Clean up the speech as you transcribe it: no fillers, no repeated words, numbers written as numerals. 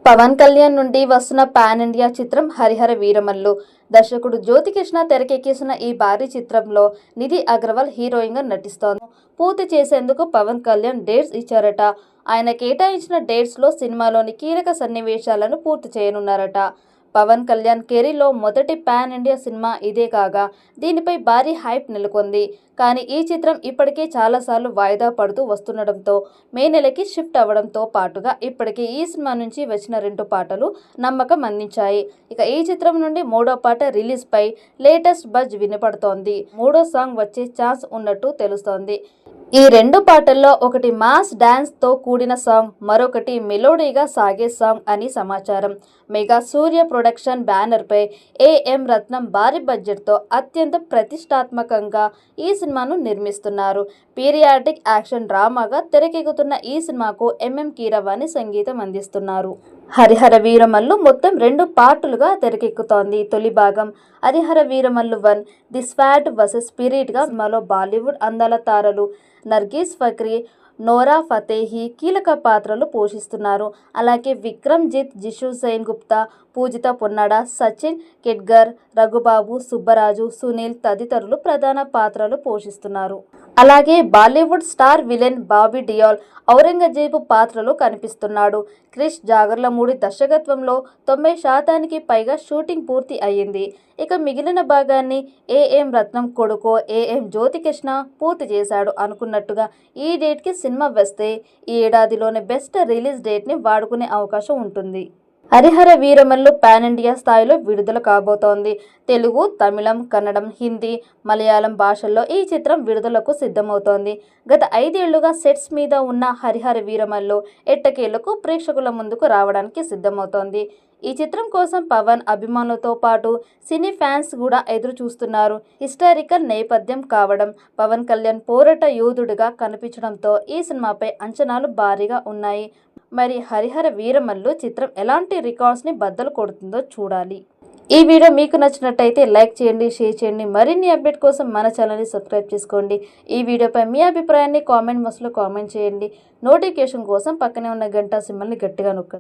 పవన్ కళ్యాణ్ నుండి వస్తున్న pan India చిత్రం హరిహర వీరమల్లు. దర్శకుడు జ్యోతికృష్ణ తెరకెక్కిస్తున్న ఈ భారీ చిత్రంలో నిధి అగర్వాల్ హీరోయిన్ గా నటిస్తోంది. పూర్తి చేసేందుకు పవన్ కళ్యాణ్ డేట్స్ ఇచ్చారట. ఆయన కేటాయించిన డేట్స్ లో సినిమాలోని కీలక సన్నివేశాలను పూర్తి చేయనున్నారట. పవన్ కళ్యాణ్ కెరీర్లో మొదటి పాన్ ఇండియా సినిమా ఇదే కాగా దీనిపై భారీ హైప్ నెలకొంది. కానీ ఈ చిత్రం ఇప్పటికే చాలాసార్లు వాయిదా పడుతూ వస్తుండటంతో మే నెలకి షిఫ్ట్ అవ్వడంతో పాటుగా ఇప్పటికే ఈ సినిమా నుంచి వచ్చిన 2 పాటలు నమ్మకం అందించాయి. ఇక ఈ చిత్రం నుండి 3వ పాట రిలీజ్ పై లేటెస్ట్ బజ్ వినపడుతోంది. 3వ సాంగ్ వచ్చే ఛాన్స్ ఉన్నట్టు తెలుస్తోంది. ఈ 2 పాటల్లో ఒకటి మాస్ డాన్స్ తో కూడిన సాంగ్, మరొకటి మెలోడీగా సాగే సాంగ్ అని సమాచారం. మెగా సూర్య ప్రొడక్షన్ బ్యానర్ పై ఏఎం రత్నం భారీ బడ్జెట్ తో అత్యంత ప్రతిష్టాత్మకంగా ఈ సినిమాను నిర్మిస్తున్నారు. పీరియాడిక్ యాక్షన్ డ్రామాగా తెరకెక్కుతున్న ఈ సినిమాకు ఎంఎం కీరవాణి సంగీతం అందిస్తున్నారు. హరిహర వీరమల్లు మొత్తం 2 పార్టులుగా తెరకెక్కుతోంది. తొలి భాగం Harihara Veeramallu 1 the swat versus spirit గా సినిమాలో బాలీవుడ్ అందాల తారలు నర్గీస్ ఫక్రీ, నోరా ఫతేహి కీలక పాత్రలు పోషిస్తున్నారు. అలాగే విక్రమ్జిత్, జిషు సేన్ గుప్తా, పూజిత పొన్నాడ, సచిన్ కెట్గర్, రఘుబాబు, సుబ్బరాజు, సునీల్ తదితరులు ప్రధాన పాత్రలు పోషిస్తున్నారు. అలాగే బాలీవుడ్ స్టార్ విలన్ బాబీ డియోల్ ఔరంగజేబు పాత్రలో కనిపిస్తున్నాడు. క్రిష్ జాగర్లమూడి దర్శకత్వంలో 90% పైగా షూటింగ్ పూర్తి అయ్యింది. ఇక మిగిలిన భాగాన్ని ఏఎం రత్నం కొడుకు ఏఎం జ్యోతికృష్ణ పూర్తి చేశాడు. అనుకున్నట్టుగా ఈ డేట్కి సినిమా వస్తే ఈ ఏడాదిలోనే బెస్ట్ రిలీజ్ డేట్ని వాడుకునే అవకాశం ఉంటుంది. హరిహర వీరమల్లు పాన్ ఇండియా స్థాయిలో విడుదల కాబోతోంది. తెలుగు, తమిళం, కన్నడం, హిందీ, మలయాళం భాషల్లో ఈ చిత్రం విడుదలకు సిద్ధమవుతోంది. గత 5 ఏళ్లుగా సెట్స్ మీద ఉన్న హరిహర వీరమల్లు ఎట్టకేలకు ప్రేక్షకుల ముందుకు రావడానికి సిద్ధమవుతోంది. ఈ చిత్రం కోసం పవన్ అభిమానులతో పాటు సినీ ఫ్యాన్స్ కూడా ఎదురు చూస్తున్నారు. హిస్టారికల్ నేపథ్యం కావడం, పవన్ కళ్యాణ్ పోరాట యోధుడిగా కనిపించడంతో ఈ సినిమాపై అంచనాలు భారీగా ఉన్నాయి. మరి హరిహర వీరమల్లు చిత్రం ఎలాంటి రికార్డ్స్ని బద్దలు కొడుతుందో చూడాలి. ఈ వీడియో మీకు నచ్చినట్టయితే లైక్ చేయండి, షేర్ చేయండి. మరిన్ని అప్డేట్ కోసం మన ఛానల్ని సబ్స్క్రైబ్ చేసుకోండి. ఈ వీడియోపై మీ అభిప్రాయాన్ని కామెంట్ బాక్స్లో కామెంట్ చేయండి. నోటిఫికేషన్ కోసం పక్కనే ఉన్న గంట సింబల్ని గట్టిగా నొక్కండి.